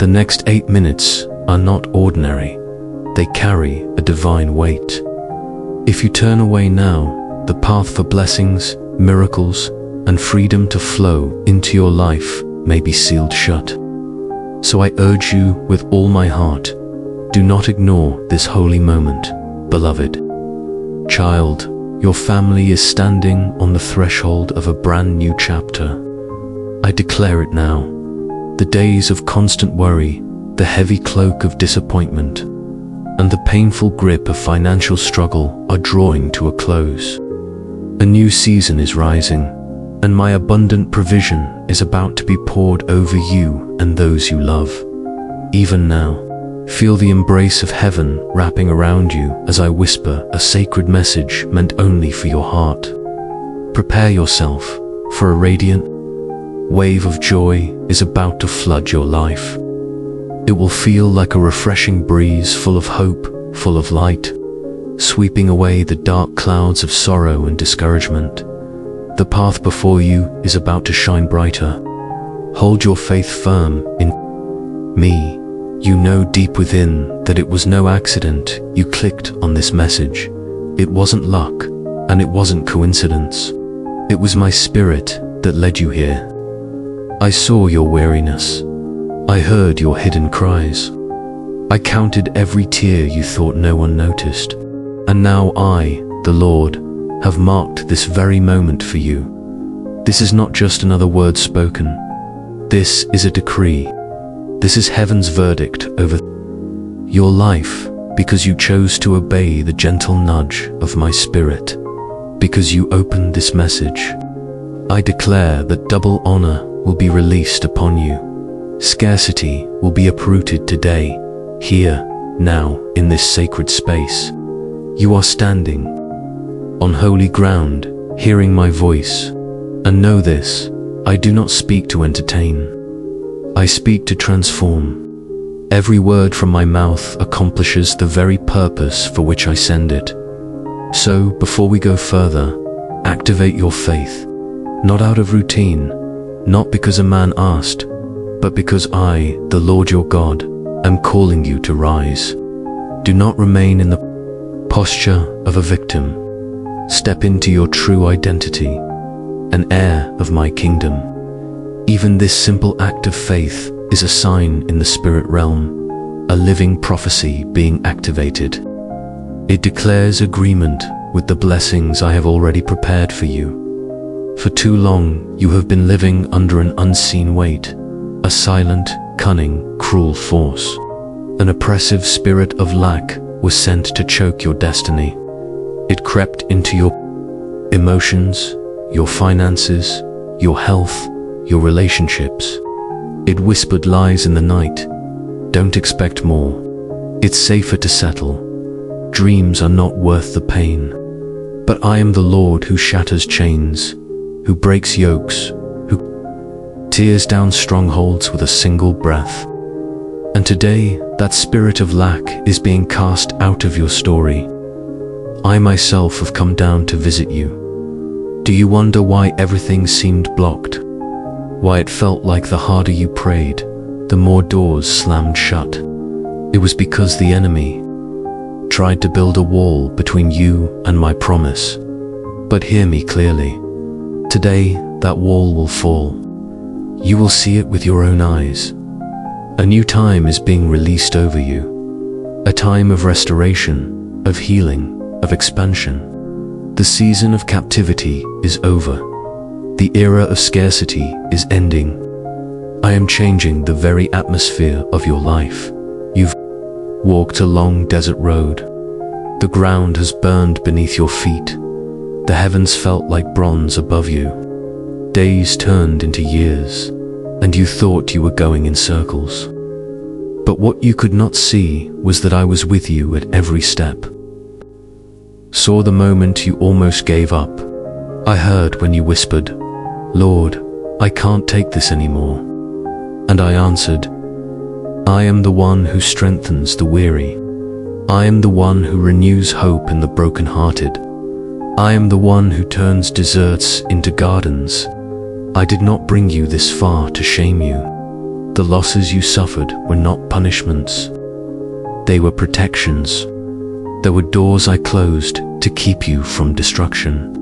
The next 8 minutes are not ordinary. They carry a divine weight. If you turn away now, the path for blessings, miracles, and freedom to flow into your life may be sealed shut. So I urge you with all my heart, do not ignore this holy moment, beloved. Child, your family is standing on the threshold of a brand new chapter. I declare it now. The days of constant worry, the heavy cloak of disappointment, and the painful grip of financial struggle are drawing to a close. A new season is rising, and my abundant provision is about to be poured over you and those you love. Even now, feel the embrace of heaven wrapping around you as I whisper a sacred message meant only for your heart. Prepare yourself, for a radiant wave of joy is about to flood your life. It will feel like a refreshing breeze full of hope, full of light, sweeping away the dark clouds of sorrow and discouragement. The path before you is about to shine brighter. Hold your faith firm in me. You know deep within that it was no accident you clicked on this message. It wasn't luck, and it wasn't coincidence. It was my spirit that led you here. I saw your weariness. I heard your hidden cries. I counted every tear you thought no one noticed. And now I, the Lord, have marked this very moment for you. This is not just another word spoken. This is a decree. This is heaven's verdict over your life, because you chose to obey the gentle nudge of my spirit. Because you opened this message, I declare that double honor will be released upon you. Scarcity will be uprooted today, here, now, in this sacred space. You are standing on holy ground, hearing my voice. And know this, I do not speak to entertain. I speak to transform. Every word from my mouth accomplishes the very purpose for which I send it. So, before we go further, activate your faith, not out of routine, not because a man asked, but because I, the Lord your God, am calling you to rise. Do not remain in the posture of a victim. Step into your true identity, an heir of my kingdom. Even this simple act of faith is a sign in the spirit realm, a living prophecy being activated. It declares agreement with the blessings I have already prepared for you. For too long, you have been living under an unseen weight, a silent, cunning, cruel force. An oppressive spirit of lack was sent to choke your destiny. It crept into your emotions, your finances, your health, your relationships. It whispered lies in the night. Don't expect more. It's safer to settle. Dreams are not worth the pain. But I am the Lord who shatters chains, who breaks yokes, who tears down strongholds with a single breath. And today, that spirit of lack is being cast out of your story. I myself have come down to visit you. Do you wonder why everything seemed blocked? Why it felt like the harder you prayed, the more doors slammed shut? It was because the enemy tried to build a wall between you and my promise. But hear me clearly. Today, that wall will fall. You will see it with your own eyes. A new time is being released over you. A time of restoration, of healing, of expansion. The season of captivity is over. The era of scarcity is ending. I am changing the very atmosphere of your life. You've walked a long desert road. The ground has burned beneath your feet. The heavens felt like bronze above you. Days turned into years, and you thought you were going in circles. But what you could not see was that I was with you at every step. Saw the moment you almost gave up. I heard when you whispered, "Lord, I can't take this anymore." And I answered, "I am the one who strengthens the weary. I am the one who renews hope in the brokenhearted. I am the one who turns deserts into gardens. I did not bring you this far to shame you, The losses you suffered were not punishments. They were protections. There were doors I closed to keep you from destruction.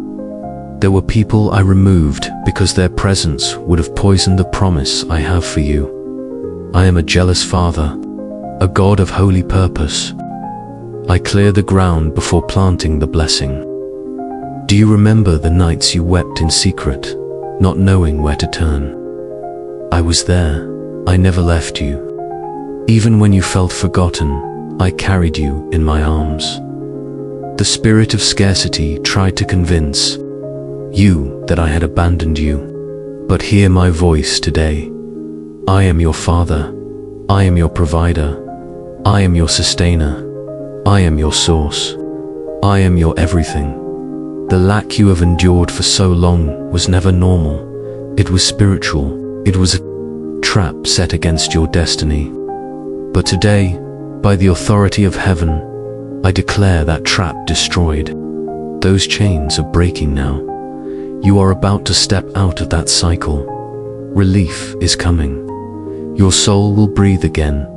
There were people I removed because their presence would have poisoned the promise I have for you. I am a jealous Father, a God of holy purpose. I clear the ground before planting the blessing. Do you remember the nights you wept in secret, not knowing where to turn? I was there. I never left you. Even when you felt forgotten, I carried you in my arms. The spirit of scarcity tried to convince you that I had abandoned you. But hear my voice today. I am your Father. I am your provider. I am your sustainer. I am your source. I am your everything. The lack you have endured for so long was never normal. It was spiritual. It was a trap set against your destiny. But today, by the authority of heaven, I declare that trap destroyed. Those chains are breaking now. You are about to step out of that cycle. Relief is coming. Your soul will breathe again,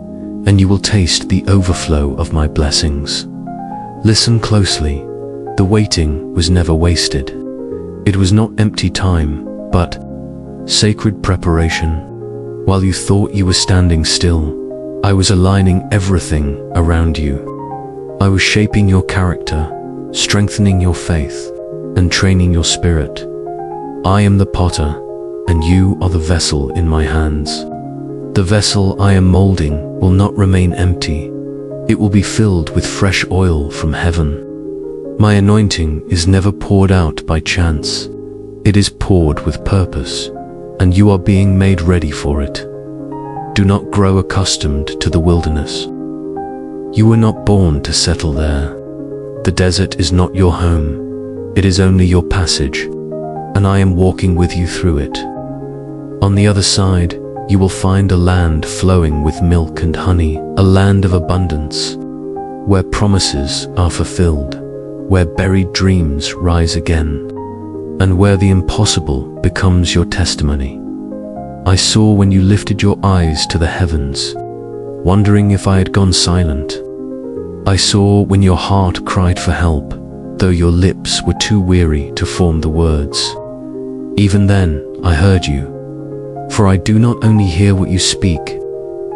and you will taste the overflow of my blessings. Listen closely. The waiting was never wasted. It was not empty time, but sacred preparation. While you thought you were standing still, I was aligning everything around you. I was shaping your character, strengthening your faith, and training your spirit. I am the potter, and you are the vessel in my hands. The vessel I am molding will not remain empty. It will be filled with fresh oil from heaven. My anointing is never poured out by chance. It is poured with purpose, and you are being made ready for it. Do not grow accustomed to the wilderness. You were not born to settle there. The desert is not your home. It is only your passage, and I am walking with you through it. On the other side, you will find a land flowing with milk and honey, a land of abundance, where promises are fulfilled, where buried dreams rise again, and where the impossible becomes your testimony. I saw when you lifted your eyes to the heavens, wondering if I had gone silent. I saw when your heart cried for help, though your lips were too weary to form the words. Even then, I heard you. For I do not only hear what you speak,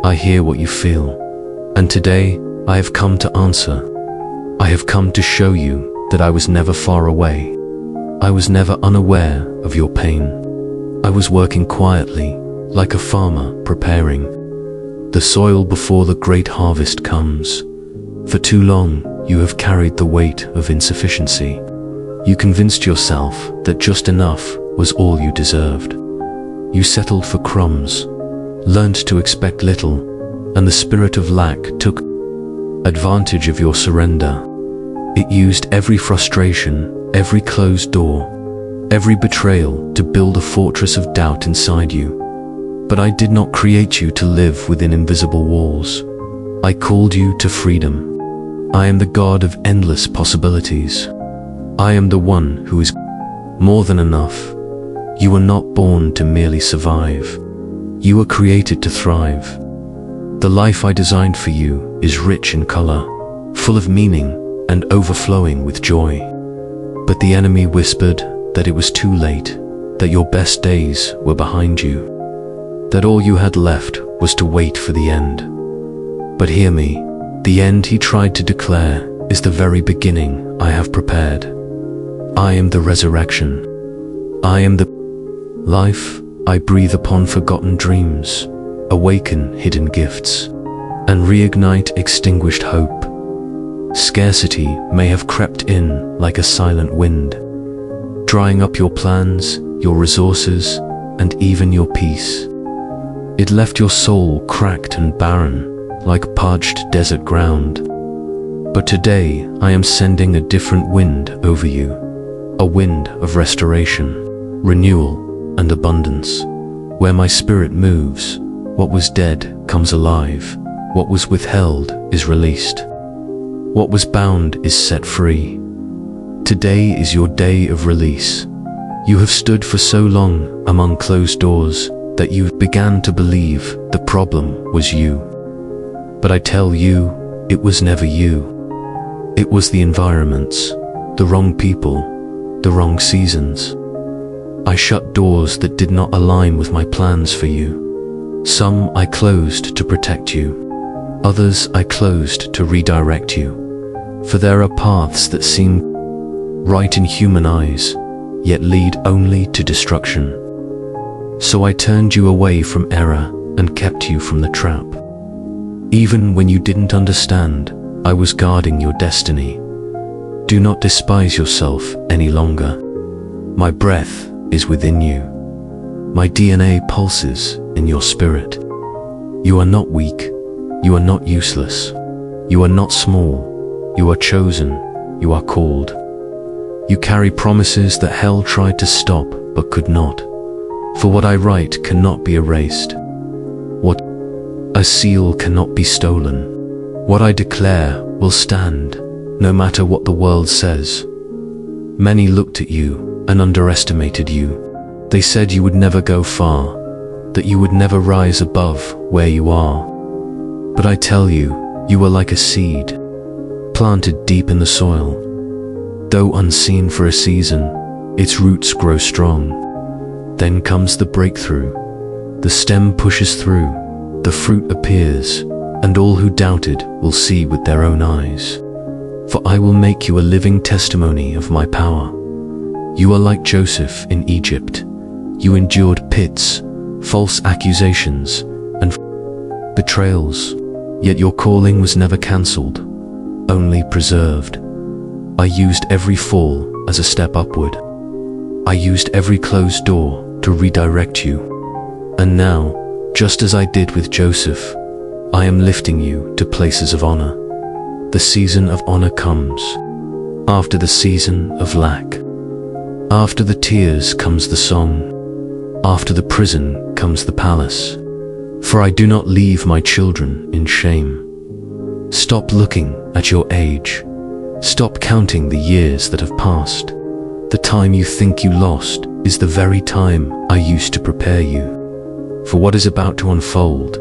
I hear what you feel. And today, I have come to answer. I have come to show you that I was never far away. I was never unaware of your pain. I was working quietly, like a farmer preparing the soil before the great harvest comes. For too long, you have carried the weight of insufficiency. You convinced yourself that just enough was all you deserved. You settled for crumbs, learned to expect little, and the spirit of lack took advantage of your surrender. It used every frustration, every closed door, every betrayal to build a fortress of doubt inside you. But I did not create you to live within invisible walls. I called you to freedom. I am the God of endless possibilities. I am the one who is more than enough. You were not born to merely survive. You were created to thrive. The life I designed for you is rich in color, full of meaning, and overflowing with joy. But the enemy whispered that it was too late, that your best days were behind you, that all you had left was to wait for the end. But hear me, the end he tried to declare is the very beginning I have prepared. I am the resurrection. I am the life. I breathe upon forgotten dreams, awaken hidden gifts, and reignite extinguished hope. Scarcity may have crept in like a silent wind, drying up your plans, your resources, and even your peace. It left your soul cracked and barren, like parched desert ground. But today I am sending a different wind over you, a wind of restoration, renewal, and abundance. Where my spirit moves, what was dead comes alive. What was withheld is released. What was bound is set free. Today is your day of release. You have stood for so long among closed doors, that you began to believe the problem was you. But I tell you, it was never you. It was the environments, the wrong people, the wrong seasons. I shut doors that did not align with my plans for you. Some I closed to protect you. Others I closed to redirect you. For there are paths that seem right in human eyes, yet lead only to destruction. So I turned you away from error and kept you from the trap. Even when you didn't understand, I was guarding your destiny. Do not despise yourself any longer. My breath is within you. My DNA pulses in your spirit. You are not weak. You are not useless. You are not small. You are chosen. You are called. You carry promises that hell tried to stop but could not. For what I write cannot be erased. What a seal cannot be stolen. What I declare will stand, no matter what the world says. Many looked at you and underestimated you. They said you would never go far, that you would never rise above where you are. But I tell you, you are like a seed, planted deep in the soil. Though unseen for a season, its roots grow strong. Then comes the breakthrough. The stem pushes through, the fruit appears, and all who doubted will see with their own eyes. For I will make you a living testimony of my power. You are like Joseph in Egypt. You endured pits, false accusations, and betrayals. Yet your calling was never cancelled, only preserved. I used every fall as a step upward. I used every closed door to redirect you. And now, just as I did with Joseph, I am lifting you to places of honor. The season of honor comes. After the season of lack. After the tears comes the song. After the prison comes the palace. For I do not leave my children in shame. Stop looking at your age. Stop counting the years that have passed. The time you think you lost is the very time I used to prepare you for what is about to unfold.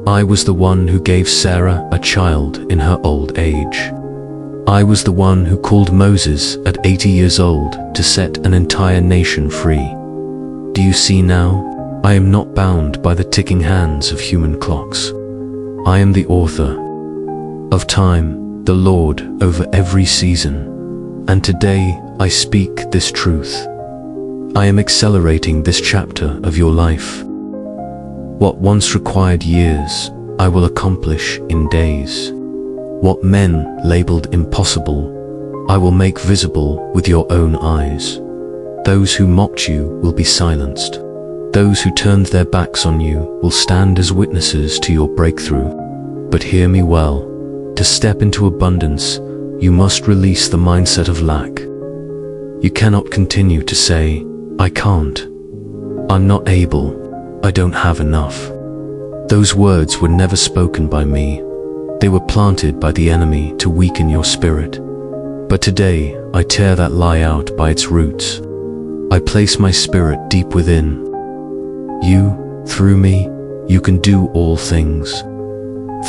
I was the one who gave Sarah a child in her old age. I was the one who called Moses at 80 years old to set an entire nation free. Do you see now? I am not bound by the ticking hands of human clocks. I am the author of time, the Lord over every season. And today I speak this truth. I am accelerating this chapter of your life. What once required years, I will accomplish in days. What men labeled impossible, I will make visible with your own eyes. Those who mocked you will be silenced. Those who turned their backs on you will stand as witnesses to your breakthrough. But hear me well, to step into abundance, you must release the mindset of lack. You cannot continue to say, I can't. I'm not able. I don't have enough. Those words were never spoken by me. They were planted by the enemy to weaken your spirit. But today, I tear that lie out by its roots. I place my spirit deep within. You, through me, you can do all things.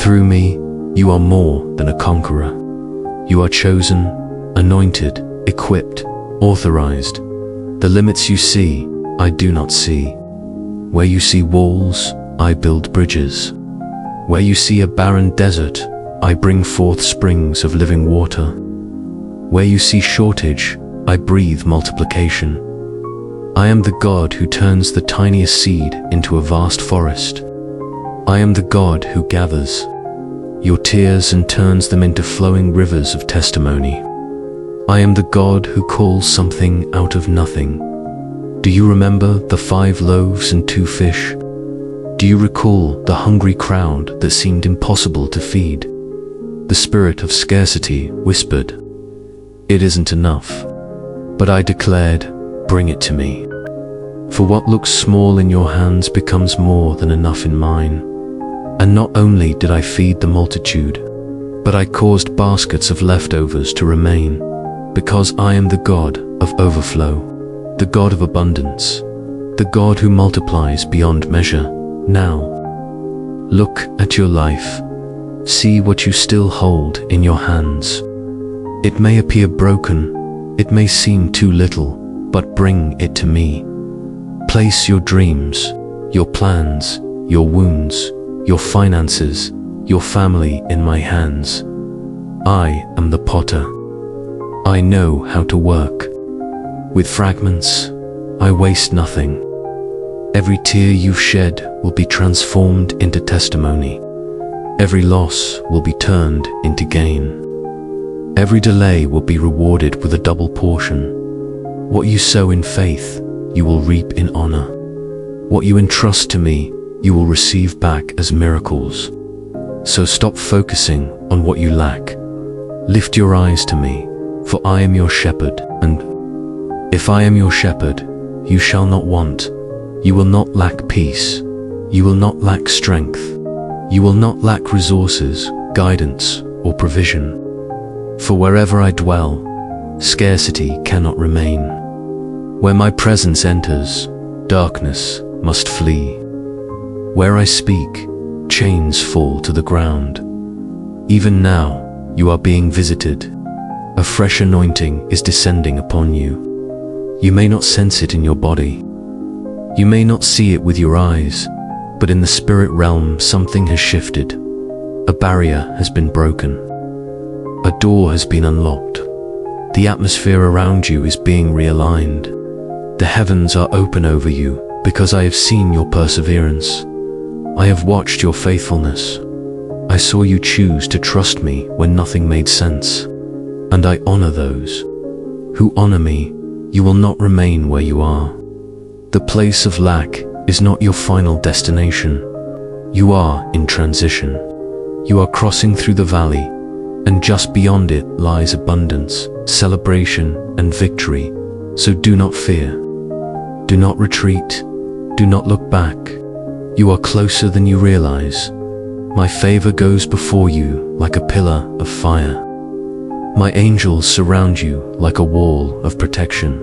Through me, you are more than a conqueror. You are chosen, anointed, equipped, authorized. The limits you see, I do not see. Where you see walls, I build bridges. Where you see a barren desert, I bring forth springs of living water. Where you see shortage, I breathe multiplication. I am the God who turns the tiniest seed into a vast forest. I am the God who gathers your tears and turns them into flowing rivers of testimony. I am the God who calls something out of nothing. Do you remember the 5 loaves and 2 fish? Do you recall the hungry crowd that seemed impossible to feed? The spirit of scarcity whispered, "It isn't enough." But I declared, "Bring it to me." For what looks small in your hands becomes more than enough in mine. And not only did I feed the multitude, but I caused baskets of leftovers to remain, because I am the God of overflow, the God of abundance. the God who multiplies beyond measure. Now, look at your life. See what you still hold in your hands. It may appear broken, it may seem too little, but bring it to me. Place your dreams, your plans, your wounds, your finances, your family in my hands. I am the potter. I know how to work. With fragments, I waste nothing. Every tear you've shed will be transformed into testimony. Every loss will be turned into gain. Every delay will be rewarded with a double portion. What you sow in faith, you will reap in honor. What you entrust to me, you will receive back as miracles. So stop focusing on what you lack. Lift your eyes to me, for I am your shepherd, and if I am your shepherd, you shall not want. You will not lack peace. You will not lack strength. You will not lack resources, guidance, or provision. For wherever I dwell, scarcity cannot remain. Where my presence enters, darkness must flee. Where I speak, chains fall to the ground. Even now, you are being visited. A fresh anointing is descending upon you. You may not sense it in your body. You may not see it with your eyes, but in the spirit realm something has shifted. A barrier has been broken. A door has been unlocked. The atmosphere around you is being realigned. The heavens are open over you because I have seen your perseverance. I have watched your faithfulness. I saw you choose to trust me when nothing made sense. And I honor those who honor me. You will not remain where you are. The place of lack is not your final destination. You are in transition. You are crossing through the valley, and just beyond it lies abundance, celebration, and victory. So do not fear. Do not retreat. Do not look back. You are closer than you realize. My favor goes before you like a pillar of fire. My angels surround you like a wall of protection.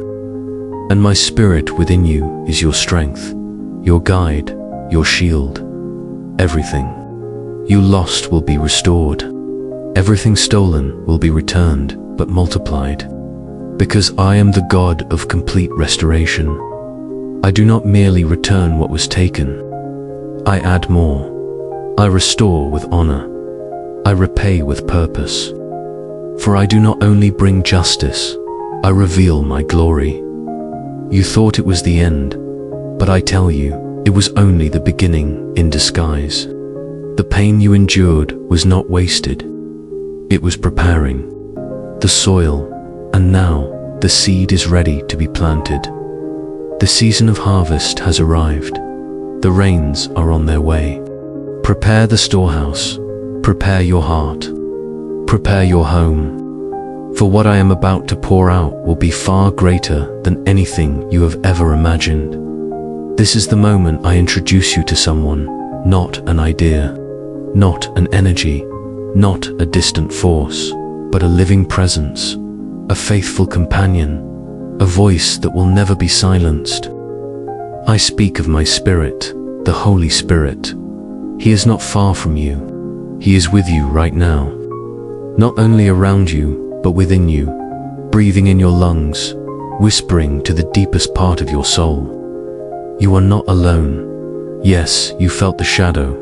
And my spirit within you is your strength, your guide, your shield. Everything you lost will be restored. Everything stolen will be returned, but multiplied. Because I am the God of complete restoration. I do not merely return what was taken. I add more. I restore with honor. I repay with purpose. For I do not only bring justice, I reveal my glory. You thought it was the end, but I tell you, it was only the beginning in disguise. The pain you endured was not wasted. It was preparing the soil, and now the seed is ready to be planted. The season of harvest has arrived. The rains are on their way. Prepare the storehouse. Prepare your heart. Prepare your home. For what I am about to pour out will be far greater than anything you have ever imagined. This is the moment I introduce you to someone, not an idea, not an energy, not a distant force, but a living presence, a faithful companion, a voice that will never be silenced. I speak of my Spirit, the Holy Spirit. He is not far from you. He is with you right now. Not only around you, but within you, breathing in your lungs, whispering to the deepest part of your soul. You are not alone. Yes, you felt the shadow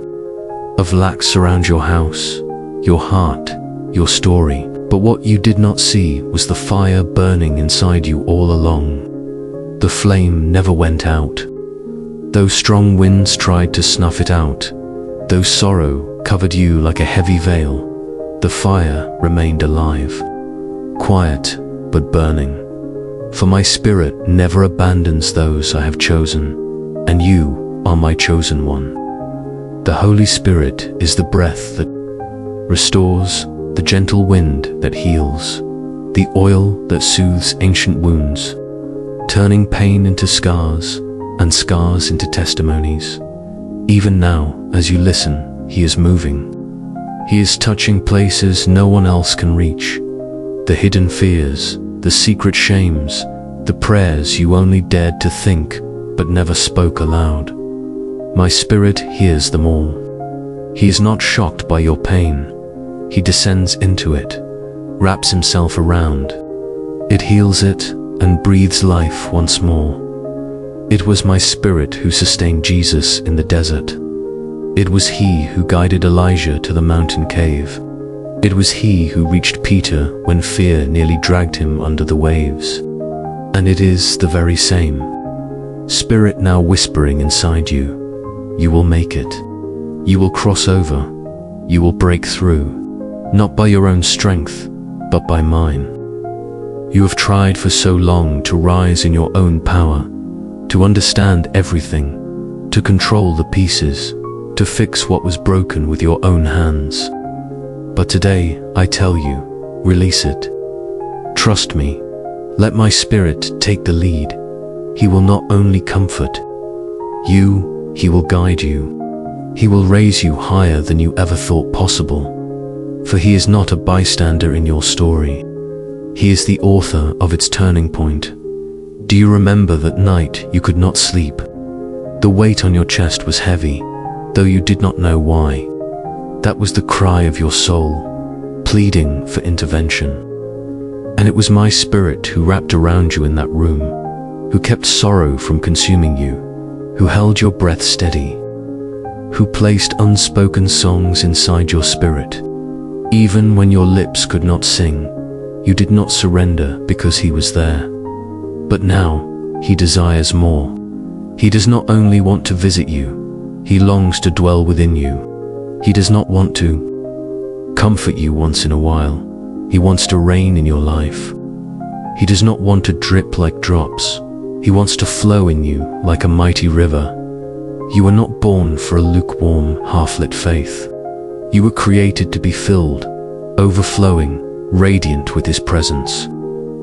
of lack surround your house, your heart, your story. But what you did not see was the fire burning inside you all along. The flame never went out. Though strong winds tried to snuff it out, though sorrow covered you like a heavy veil, the fire remained alive, quiet but burning. For my Spirit never abandons those I have chosen, and you are my chosen one. The Holy Spirit is the breath that restores, the gentle wind that heals, the oil that soothes ancient wounds, turning pain into scars and scars into testimonies. Even now, as you listen, He is moving. He is touching places no one else can reach. The hidden fears, the secret shames, the prayers you only dared to think but never spoke aloud. My spirit hears them all. He is not shocked by your pain. He descends into it, wraps himself around. It heals it and breathes life once more. It was my spirit who sustained Jesus in the desert. It was he who guided Elijah to the mountain cave. It was he who reached Peter when fear nearly dragged him under the waves. And it is the very same spirit now whispering inside you. You will make it. You will cross over. You will break through, not by your own strength, but by mine. You have tried for so long to rise in your own power, to understand everything, to control the pieces, to fix what was broken with your own hands. But today, I tell you, release it. Trust me. Let my spirit take the lead. He will not only comfort you, he will guide you. He will raise you higher than you ever thought possible. For he is not a bystander in your story. He is the author of its turning point. Do you remember that night you could not sleep? The weight on your chest was heavy, though you did not know why. That was the cry of your soul, pleading for intervention. And it was my spirit who wrapped around you in that room, who kept sorrow from consuming you, who held your breath steady, who placed unspoken songs inside your spirit. Even when your lips could not sing, you did not surrender because he was there. But now, he desires more. He does not only want to visit you, he longs to dwell within you. He does not want to comfort you once in a while. He wants to reign in your life. He does not want to drip like drops. He wants to flow in you like a mighty river. You were not born for a lukewarm, half-lit faith. You were created to be filled, overflowing, radiant with his presence.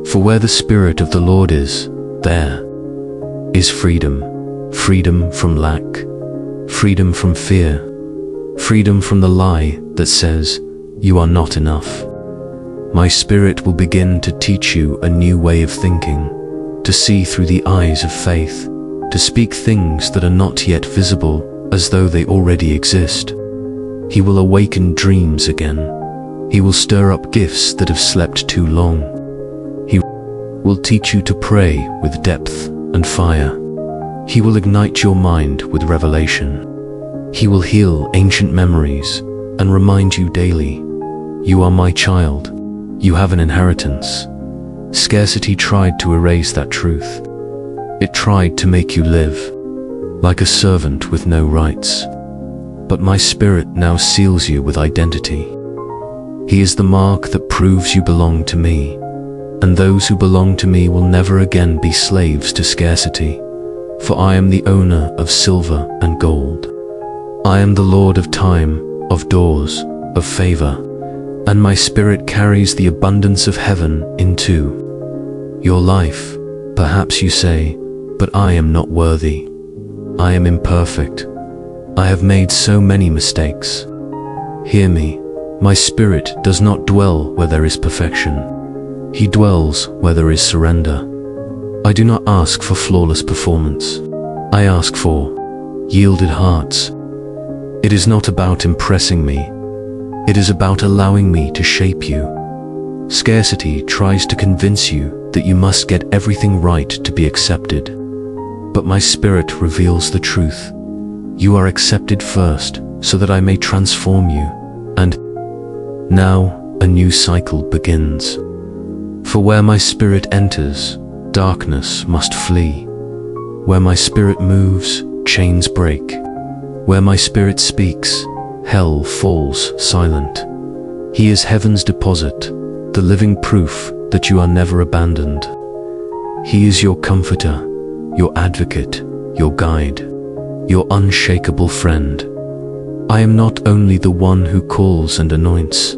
For where the Spirit of the Lord is, there is freedom. Freedom from lack. Freedom from fear. Freedom from the lie that says, you are not enough. My spirit will begin to teach you a new way of thinking, to see through the eyes of faith, to speak things that are not yet visible as though they already exist. He will awaken dreams again. He will stir up gifts that have slept too long. He will teach you to pray with depth and fire. He will ignite your mind with revelation. He will heal ancient memories and remind you daily, you are my child. You have an inheritance. Scarcity tried to erase that truth. It tried to make you live like a servant with no rights. But my spirit now seals you with identity. He is the mark that proves you belong to me, and those who belong to me will never again be slaves to scarcity, for I am the owner of silver and gold. I am the Lord of time, of doors, of favor, and my spirit carries the abundance of heaven into your life. Perhaps you say, but I am not worthy. I am imperfect. I have made so many mistakes. Hear me, my spirit does not dwell where there is perfection. He dwells where there is surrender. I do not ask for flawless performance. I ask for yielded hearts. It is not about impressing me. It is about allowing me to shape you. Scarcity tries to convince you that you must get everything right to be accepted. But my spirit reveals the truth. You are accepted first, so that I may transform you. And now a new cycle begins. For where my spirit enters, darkness must flee. Where my spirit moves, chains break. Where my spirit speaks, hell falls silent. He is heaven's deposit, the living proof that you are never abandoned. He is your comforter, your advocate, your guide, your unshakable friend. I am not only the one who calls and anoints.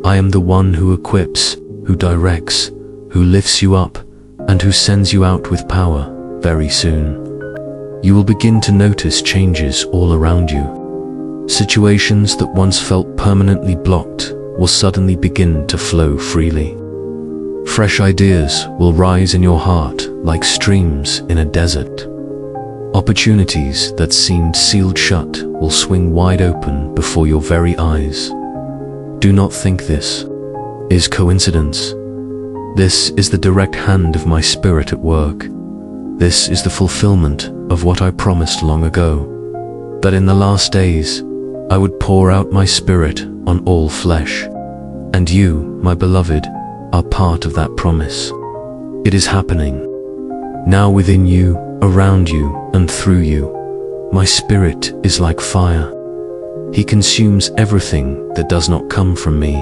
I am the one who equips, who directs, who lifts you up, and who sends you out with power very soon. You will begin to notice changes all around you. Situations that once felt permanently blocked will suddenly begin to flow freely. Fresh ideas will rise in your heart like streams in a desert. Opportunities that seemed sealed shut will swing wide open before your very eyes. Do not think this is coincidence. This is the direct hand of my Spirit at work. This is the fulfillment of what I promised long ago, that in the last days I would pour out my Spirit on all flesh. And you, my beloved, are part of that promise. It is happening. Now within you, around you, and through you, my Spirit is like fire. He consumes everything that does not come from me.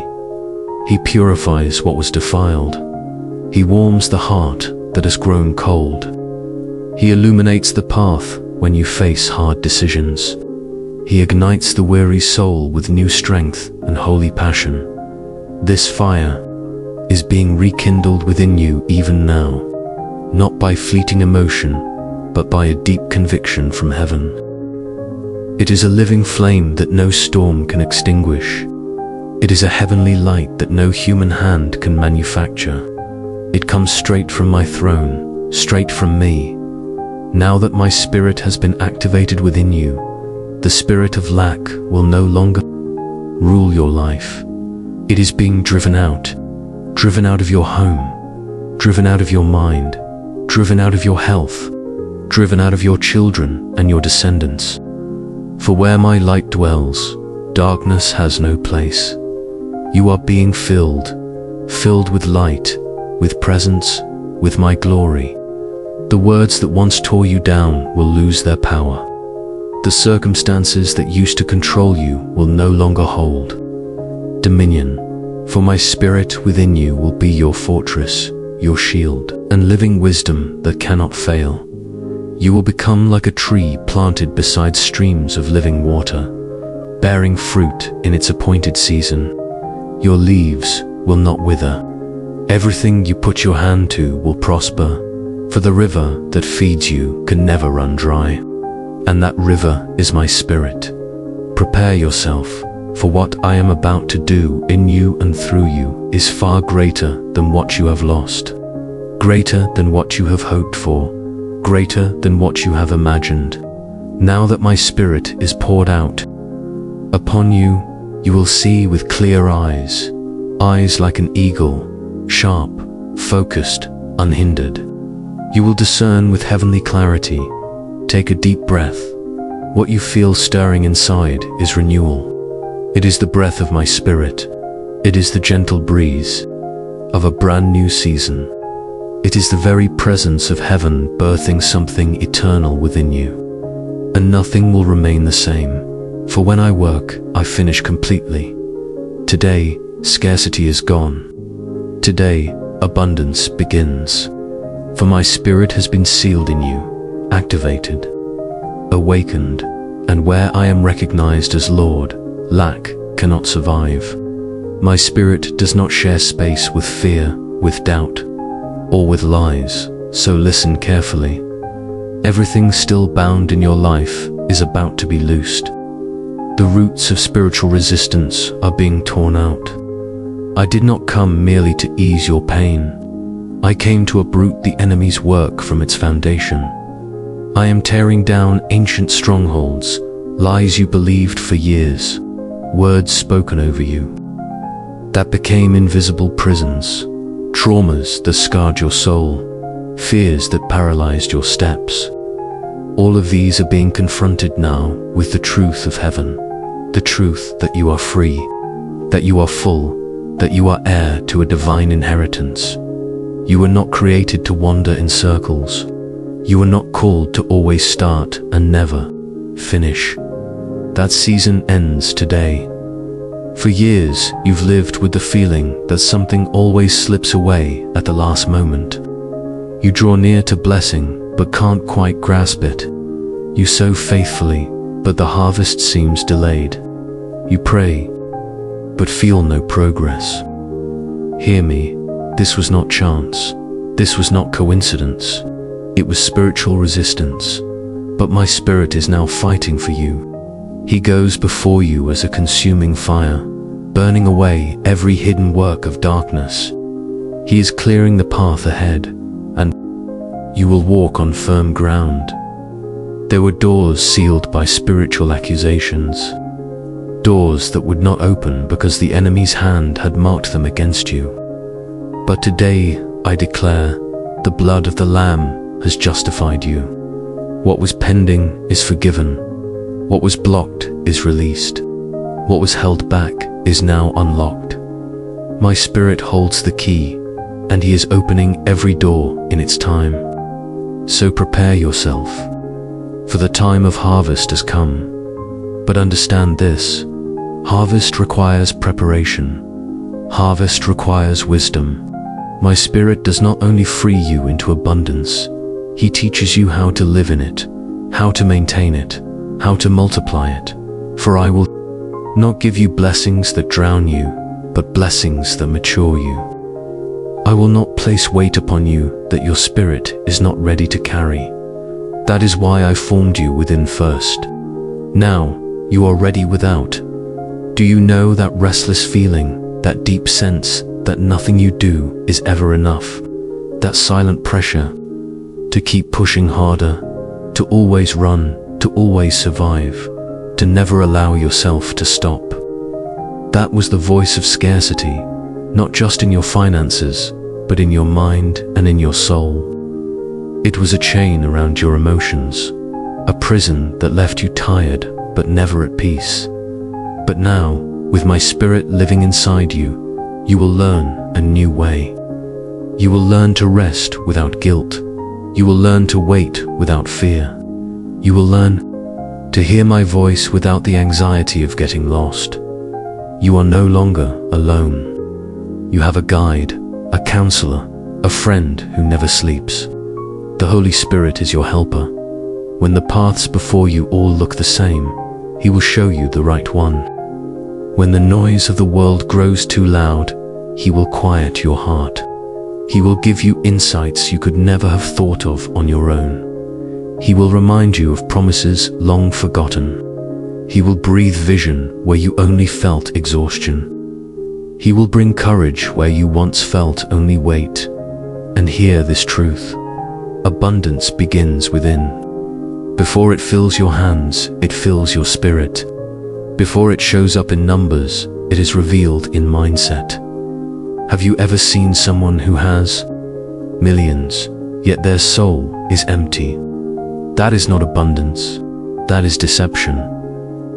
He purifies what was defiled. He warms the heart that has grown cold. He illuminates the path when you face hard decisions. He ignites the weary soul with new strength and holy passion. This fire is being rekindled within you even now, not by fleeting emotion, but by a deep conviction from heaven. It is a living flame that no storm can extinguish. It is a heavenly light that no human hand can manufacture. It comes straight from my throne, straight from me. Now that my Spirit has been activated within you, the spirit of lack will no longer rule your life. It is being driven out of your home, driven out of your mind, driven out of your health, driven out of your children and your descendants. For where my light dwells, darkness has no place. You are being filled with light, with presence, with my glory. The words that once tore you down will lose their power. The circumstances that used to control you will no longer hold dominion, for my Spirit within you will be your fortress, your shield, and living wisdom that cannot fail. You will become like a tree planted beside streams of living water, bearing fruit in its appointed season. Your leaves will not wither. Everything you put your hand to will prosper. For the river that feeds you can never run dry, and that river is my Spirit. Prepare yourself, for what I am about to do in you and through you is far greater than what you have lost, greater than what you have hoped for, greater than what you have imagined. Now that my Spirit is poured out upon you, you will see with clear eyes, eyes like an eagle, sharp, focused, unhindered. You will discern with heavenly clarity. Take a deep breath. What you feel stirring inside is renewal. It is the breath of my Spirit. It is the gentle breeze of a brand new season. It is the very presence of heaven birthing something eternal within you. And nothing will remain the same. For when I work, I finish completely. Today, scarcity is gone. Today, abundance begins. For my Spirit has been sealed in you, activated, awakened, and where I am recognized as Lord, lack cannot survive. My Spirit does not share space with fear, with doubt, or with lies, so listen carefully. Everything still bound in your life is about to be loosed. The roots of spiritual resistance are being torn out. I did not come merely to ease your pain. I came to uproot the enemy's work from its foundation. I am tearing down ancient strongholds, lies you believed for years, words spoken over you, that became invisible prisons, traumas that scarred your soul, fears that paralyzed your steps. All of these are being confronted now with the truth of heaven, the truth that you are free, that you are full, that you are heir to a divine inheritance. You were not created to wander in circles. You were not called to always start and never finish. That season ends today. For years, you've lived with the feeling that something always slips away at the last moment. You draw near to blessing, but can't quite grasp it. You sow faithfully, but the harvest seems delayed. You pray, but feel no progress. Hear me. This was not chance. This was not coincidence. It was spiritual resistance. But my Spirit is now fighting for you. He goes before you as a consuming fire, burning away every hidden work of darkness. He is clearing the path ahead, and you will walk on firm ground. There were doors sealed by spiritual accusations, doors that would not open because the enemy's hand had marked them against you. But today, I declare, the blood of the Lamb has justified you. What was pending is forgiven. What was blocked is released. What was held back is now unlocked. My Spirit holds the key, and He is opening every door in its time. So prepare yourself, for the time of harvest has come. But understand this, harvest requires preparation. Harvest requires wisdom. My Spirit does not only free you into abundance, He teaches you how to live in it, how to maintain it, how to multiply it. For I will not give you blessings that drown you, but blessings that mature you. I will not place weight upon you that your spirit is not ready to carry. That is why I formed you within first. Now, you are ready without. Do you know that restless feeling, that deep sense that nothing you do is ever enough? That silent pressure to keep pushing harder, to always run, to always survive, to never allow yourself to stop. That was the voice of scarcity, not just in your finances, but in your mind and in your soul. It was a chain around your emotions, a prison that left you tired but never at peace. But now, with my Spirit living inside you, you will learn a new way. You will learn to rest without guilt. You will learn to wait without fear. You will learn to hear my voice without the anxiety of getting lost. You are no longer alone. You have a guide, a counselor, a friend who never sleeps. The Holy Spirit is your helper. When the paths before you all look the same, He will show you the right one. When the noise of the world grows too loud, He will quiet your heart. He will give you insights you could never have thought of on your own. He will remind you of promises long forgotten. He will breathe vision where you only felt exhaustion. He will bring courage where you once felt only weight. And hear this truth: abundance begins within. Before it fills your hands, it fills your spirit. Before it shows up in numbers, it is revealed in mindset. Have you ever seen someone who has millions, yet their soul is empty? That is not abundance, that is deception.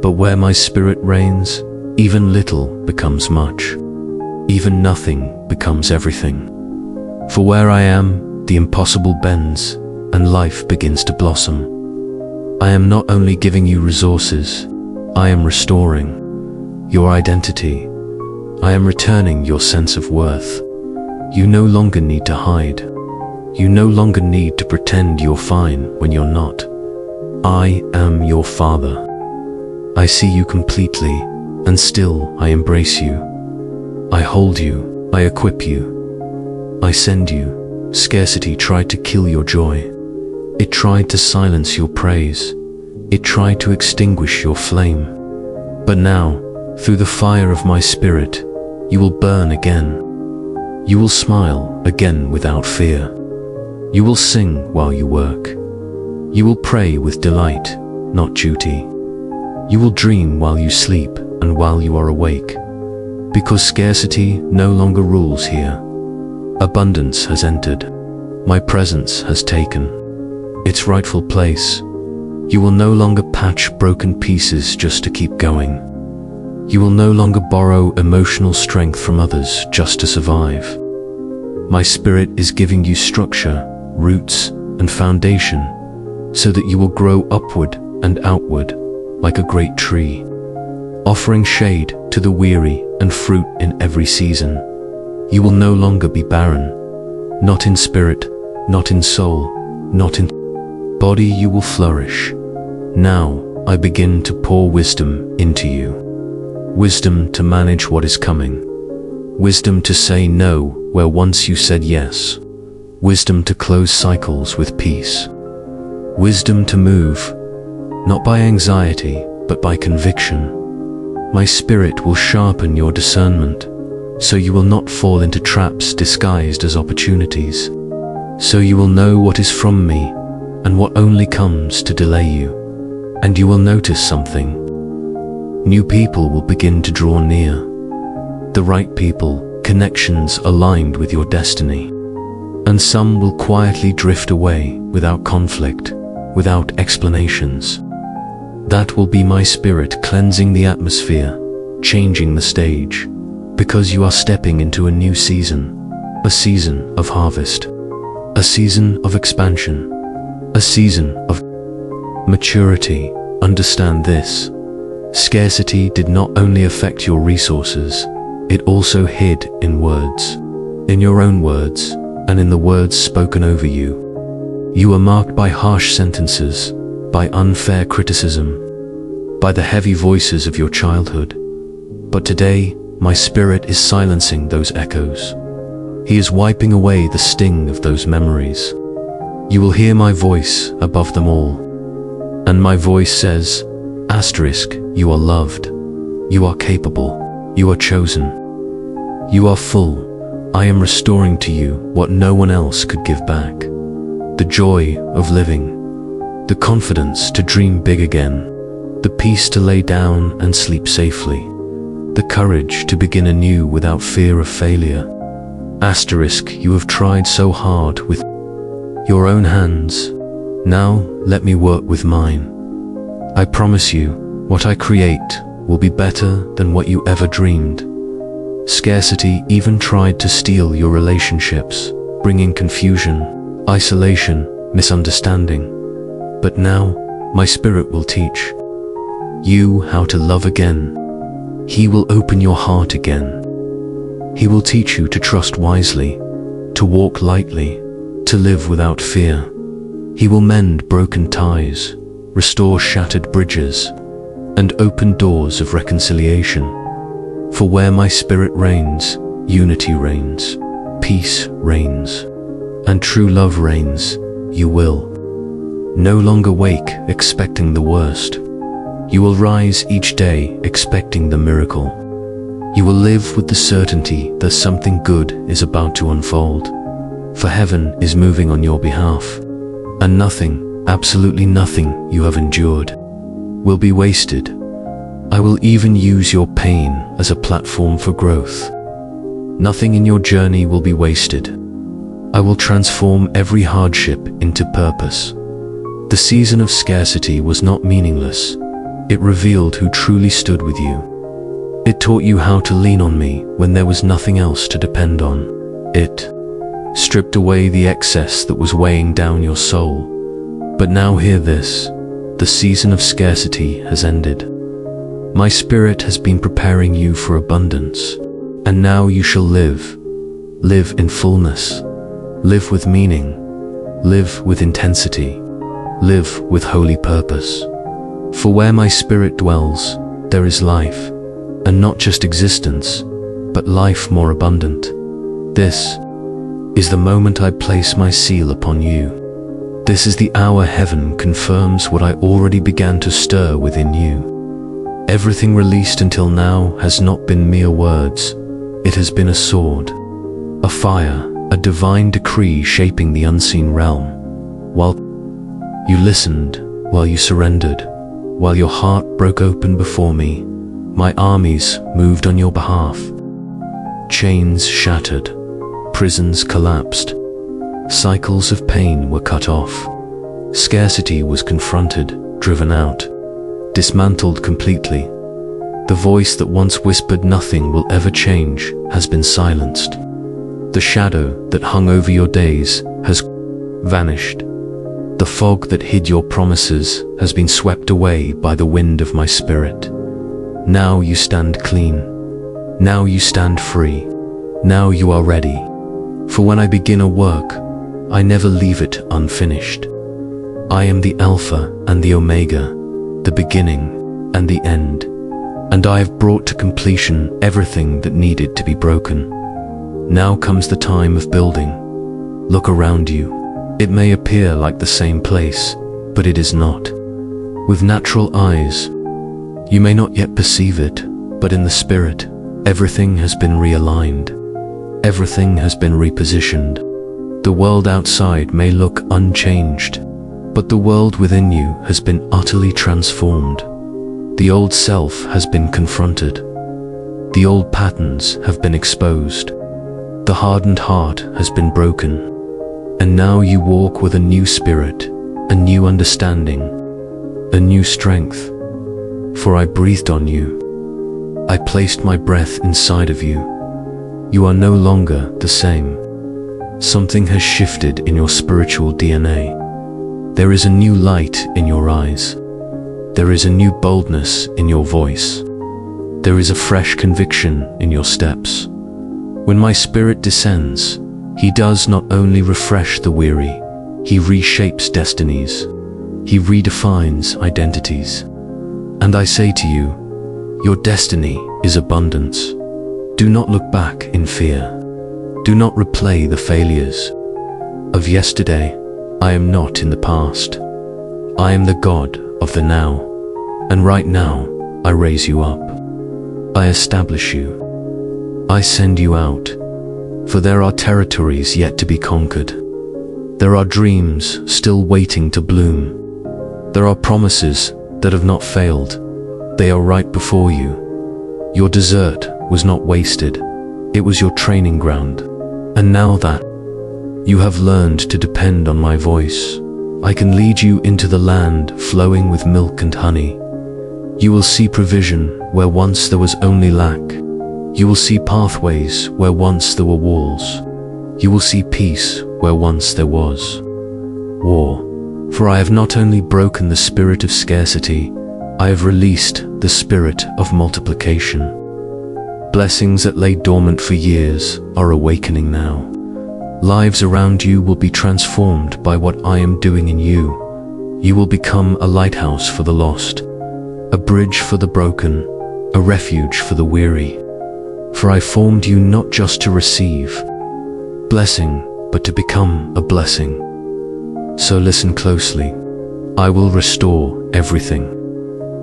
But where my Spirit reigns, even little becomes much. Even nothing becomes everything. For where I am, the impossible bends, and life begins to blossom. I am not only giving you resources, I am restoring your identity. I am returning your sense of worth. You no longer need to hide. You no longer need to pretend you're fine when you're not. I am your Father. I see you completely, and still I embrace you. I hold you, I equip you, I send you. Scarcity tried to kill your joy. It tried to silence your praise. It tried to extinguish your flame. But now, through the fire of my Spirit, you will burn again. You will smile again without fear. You will sing while you work. You will pray with delight, not duty. You will dream while you sleep and while you are awake. Because scarcity no longer rules here. Abundance has entered. My presence has taken its rightful place. You will no longer patch broken pieces just to keep going. You will no longer borrow emotional strength from others just to survive. My Spirit is giving you structure, roots, and foundation so that you will grow upward and outward like a great tree, offering shade to the weary and fruit in every season. You will no longer be barren, not in spirit, not in soul, not in body. You will flourish. Now I begin to pour wisdom into you. Wisdom to manage what is coming. Wisdom to say no where once you said yes. Wisdom to close cycles with peace. Wisdom to move, not by anxiety, but by conviction. My Spirit will sharpen your discernment, so you will not fall into traps disguised as opportunities. So you will know what is from me, and what only comes to delay you. And you will notice something. New people will begin to draw near. The right people, connections aligned with your destiny. And some will quietly drift away without conflict, without explanations. That will be my spirit cleansing the atmosphere, changing the stage, because you are stepping into a new season, a season of harvest, a season of expansion, a season of maturity. Understand this. Scarcity did not only affect your resources, it also hid in words, in your own words, and in the words spoken over you. You were marked by harsh sentences, by unfair criticism, by the heavy voices of your childhood. But today, my spirit is silencing those echoes. He is wiping away the sting of those memories. You will hear my voice above them all. And my voice says, asterisk, you are loved. You are capable. You are chosen. You are full. I am restoring to you what no one else could give back. The joy of living. The confidence to dream big again. The peace to lay down and sleep safely. The courage to begin anew without fear of failure. Asterisk, you have tried so hard with your own hands. Now let me work with mine. I promise you, what I create will be better than what you ever dreamed. Scarcity even tried to steal your relationships, bringing confusion, isolation, misunderstanding. But now, my spirit will teach you how to love again. He will open your heart again. He will teach you to trust wisely, to walk lightly, to live without fear. He will mend broken ties, restore shattered bridges, and open doors of reconciliation. For where my spirit reigns, unity reigns, peace reigns, and true love reigns. You will no longer wake expecting the worst. You will rise each day expecting the miracle. You will live with the certainty that something good is about to unfold. For heaven is moving on your behalf, and nothing, absolutely nothing you have endured will be wasted. I will even use your pain as a platform for growth. Nothing in your journey will be wasted. I will transform every hardship into purpose. The season of scarcity was not meaningless. It revealed who truly stood with you. It taught you how to lean on me when there was nothing else to depend on. It stripped away the excess that was weighing down your soul. But now hear this. The season of scarcity has ended. My spirit has been preparing you for abundance. And now you shall live. Live in fullness. Live with meaning. Live with intensity. Live with holy purpose. For where my spirit dwells, there is life, and not just existence, but life more abundant. This is the moment I place my seal upon you. This is the hour heaven confirms what I already began to stir within you. Everything released until now has not been mere words. It has been a sword, a fire, a divine decree shaping the unseen realm. While you listened, while you surrendered, while your heart broke open before me, my armies moved on your behalf. Chains shattered, prisons collapsed, cycles of pain were cut off. Scarcity was confronted, driven out, dismantled completely. The voice that once whispered nothing will ever change has been silenced. The shadow that hung over your days has vanished. The fog that hid your promises has been swept away by the wind of my spirit. Now you stand clean. Now you stand free. Now you are ready. For when I begin a work, I never leave it unfinished. I am the Alpha and the Omega, the beginning and the end. And I have brought to completion everything that needed to be broken. Now comes the time of building. Look around you. It may appear like the same place, but it is not. With natural eyes, you may not yet perceive it, but in the spirit, everything has been realigned. Everything has been repositioned. The world outside may look unchanged, But the world within you has been utterly transformed. The old self has been confronted. The old patterns have been exposed. The hardened heart has been broken. And now you walk with a new spirit, a new understanding, a new strength. For I breathed on you. I placed my breath inside of you. You are no longer the same. Something has shifted in your spiritual DNA. There is a new light in your eyes. There is a new boldness in your voice. There is a fresh conviction in your steps. When my spirit descends, he does not only refresh the weary, he reshapes destinies. He redefines identities. And I say to you, your destiny is abundance. Do not look back in fear. Do not replay the failures of yesterday. I am not in the past. I am the God of the now. And right now, I raise you up. I establish you. I send you out. For there are territories yet to be conquered. There are dreams still waiting to bloom. There are promises that have not failed. They are right before you. Your desert was not wasted. It was your training ground. And now that you have learned to depend on my voice, I can lead you into the land flowing with milk and honey. You will see provision where once there was only lack. You will see pathways where once there were walls. You will see peace where once there was war. For I have not only broken the spirit of scarcity, I have released the spirit of multiplication. Blessings that lay dormant for years are awakening now. Lives around you will be transformed by what I am doing in you. You will become a lighthouse for the lost, a bridge for the broken, a refuge for the weary. For I formed you not just to receive blessing, but to become a blessing. So listen closely. I will restore everything.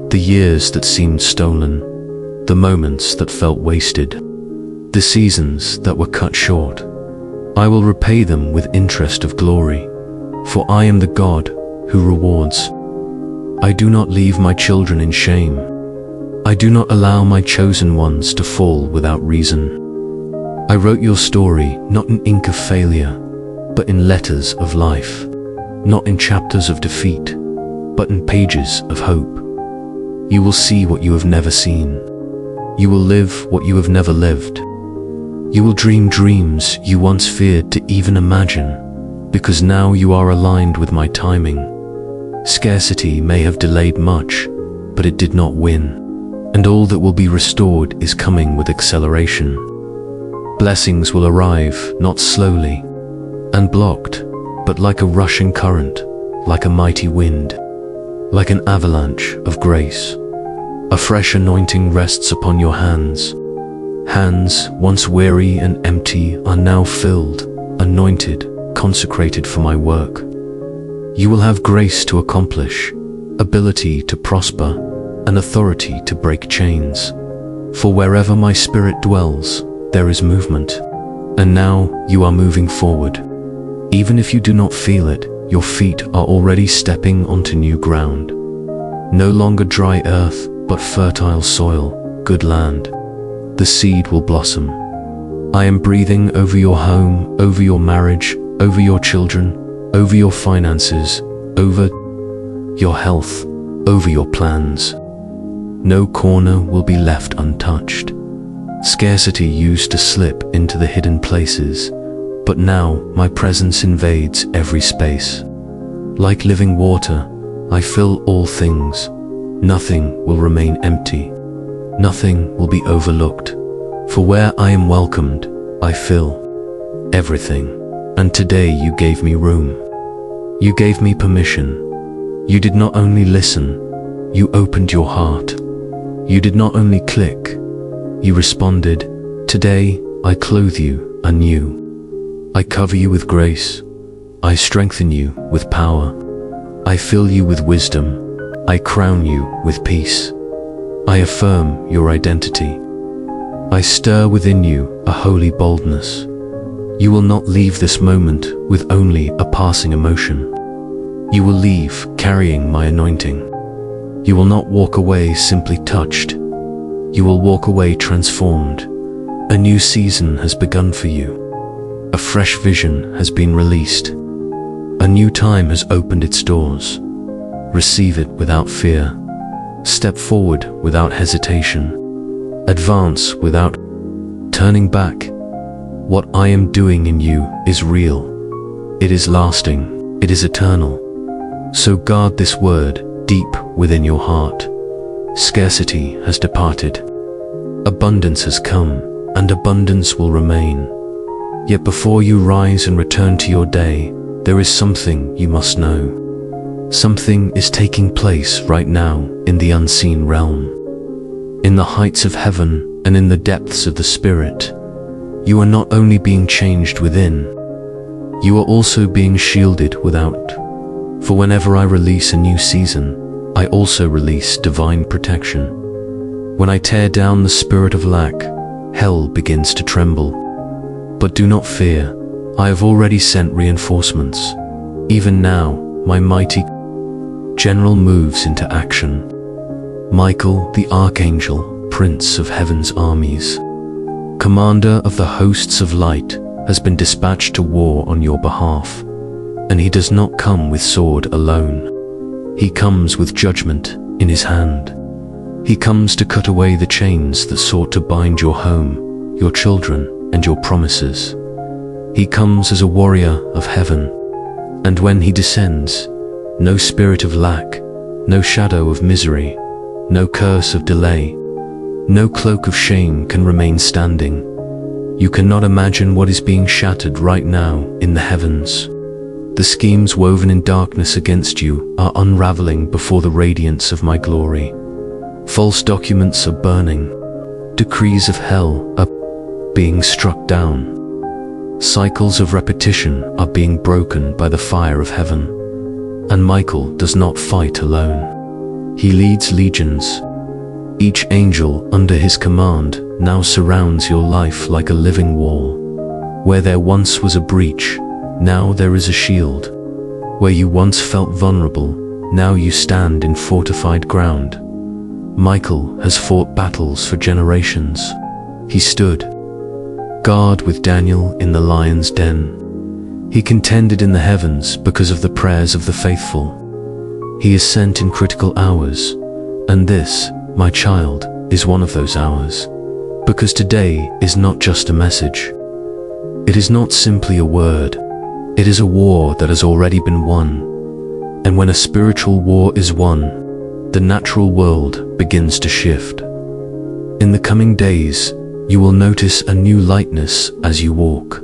The years that seemed stolen, the moments that felt wasted, the seasons that were cut short. I will repay them with interest of glory, for I am the God who rewards. I do not leave my children in shame. I do not allow my chosen ones to fall without reason. I wrote your story not in ink of failure, but in letters of life, not in chapters of defeat, but in pages of hope. You will see what you have never seen. You will live what you have never lived. You will dream dreams you once feared to even imagine, because now you are aligned with my timing. Scarcity may have delayed much, but it did not win, and all that will be restored is coming with acceleration. Blessings will arrive, not slowly and blocked, but like a rushing current, like a mighty wind, like an avalanche of grace. A fresh anointing rests upon your hands. Hands once weary and empty are now filled, anointed, consecrated for my work. You will have grace to accomplish, ability to prosper, and authority to break chains. For wherever my spirit dwells, there is movement. And now you are moving forward. Even if you do not feel it, your feet are already stepping onto new ground. No longer dry earth, but fertile soil, good land. The seed will blossom. I am breathing over your home, over your marriage, over your children, over your finances, over your health, over your plans. No corner will be left untouched. Scarcity used to slip into the hidden places, but now my presence invades every space. Like living water, I fill all things. Nothing will remain empty. Nothing will be overlooked. For where I am welcomed, I fill everything. And today you gave me room. You gave me permission. You did not only listen, you opened your heart. You did not only click, you responded. Today I clothe you anew. I cover you with grace. I strengthen you with power. I fill you with wisdom. I crown you with peace. I affirm your identity. I stir within you a holy boldness. You will not leave this moment with only a passing emotion. You will leave carrying my anointing. You will not walk away simply touched. You will walk away transformed. A new season has begun for you. A fresh vision has been released. A new time has opened its doors. Receive it without fear. Step forward without hesitation. Advance without turning back. What I am doing in you is real. It is lasting. It is eternal. So guard this word deep within your heart. Scarcity has departed. Abundance has come, and abundance will remain. Yet before you rise and return to your day, there is something you must know. Something is taking place right now in the unseen realm. In the heights of heaven and in the depths of the spirit, you are not only being changed within, you are also being shielded without. For whenever I release a new season, I also release divine protection. When I tear down the spirit of lack, hell begins to tremble. But do not fear, I have already sent reinforcements. Even now, my mighty general moves into action. Michael, the Archangel, Prince of Heaven's armies, Commander of the hosts of light, has been dispatched to war on your behalf. And he does not come with sword alone. He comes with judgment in his hand. He comes to cut away the chains that sought to bind your home, your children, and your promises. He comes as a warrior of heaven. And when he descends, no spirit of lack, no shadow of misery, no curse of delay, no cloak of shame can remain standing. You cannot imagine what is being shattered right now in the heavens. The schemes woven in darkness against you are unraveling before the radiance of my glory. False documents are burning. Decrees of hell are being struck down. Cycles of repetition are being broken by the fire of heaven. And Michael does not fight alone. He leads legions. Each angel under his command now surrounds your life like a living wall. Where there once was a breach, now there is a shield. Where you once felt vulnerable, now you stand in fortified ground. Michael has fought battles for generations. He stood guard with Daniel in the lion's den. He contended in the heavens because of the prayers of the faithful. He is sent in critical hours, and this, my child, is one of those hours. Because today is not just a message. It is not simply a word. It is a war that has already been won. And when a spiritual war is won, the natural world begins to shift. In the coming days, you will notice a new lightness as you walk.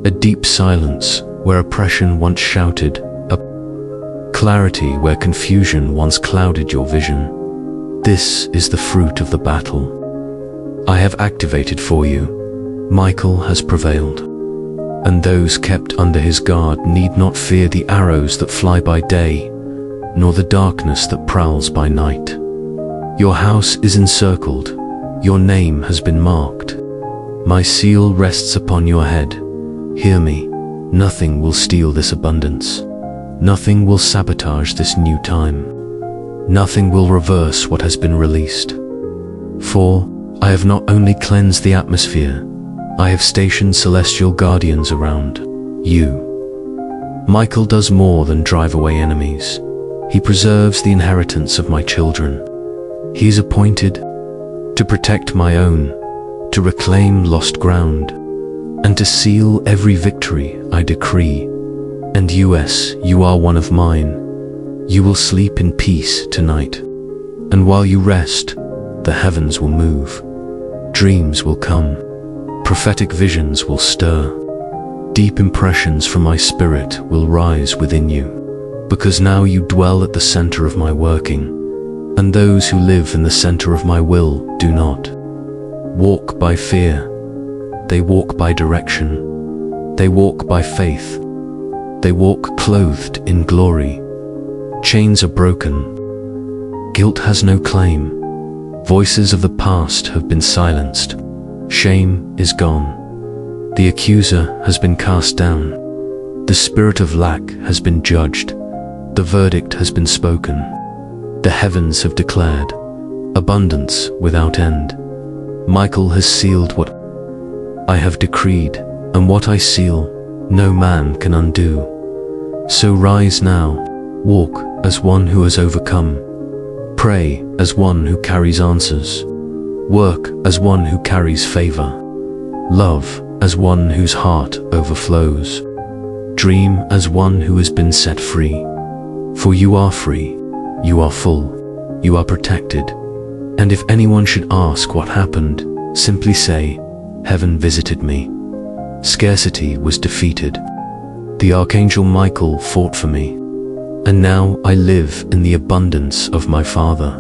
A deep silence where oppression once shouted, a clarity where confusion once clouded your vision. This is the fruit of the battle I have activated for you. Michael has prevailed. And those kept under his guard need not fear the arrows that fly by day, nor the darkness that prowls by night. Your house is encircled, your name has been marked. My seal rests upon your head. Hear me, nothing will steal this abundance. Nothing will sabotage this new time. Nothing will reverse what has been released. For I have not only cleansed the atmosphere, I have stationed celestial guardians around you. Michael does more than drive away enemies. He preserves the inheritance of my children. He is appointed to protect my own, to reclaim lost ground, and to seal every victory I decree. And US, you are one of mine. You will sleep in peace tonight. And while you rest, the heavens will move. Dreams will come. Prophetic visions will stir. Deep impressions from my spirit will rise within you, because now you dwell at the center of my working, and those who live in the center of my will do not walk by fear. They walk by direction. They walk by faith. They walk clothed in glory. Chains are broken. Guilt has no claim. Voices of the past have been silenced. Shame is gone. The accuser has been cast down. The spirit of lack has been judged. The verdict has been spoken. The heavens have declared abundance without end. Michael has sealed what I have decreed, and what I seal, no man can undo. So rise now, walk as one who has overcome, pray as one who carries answers, work as one who carries favor, love as one whose heart overflows, dream as one who has been set free. For you are free, you are full, you are protected. And if anyone should ask what happened, simply say, heaven visited me. Scarcity was defeated. The Archangel Michael fought for me. And now I live in the abundance of my Father.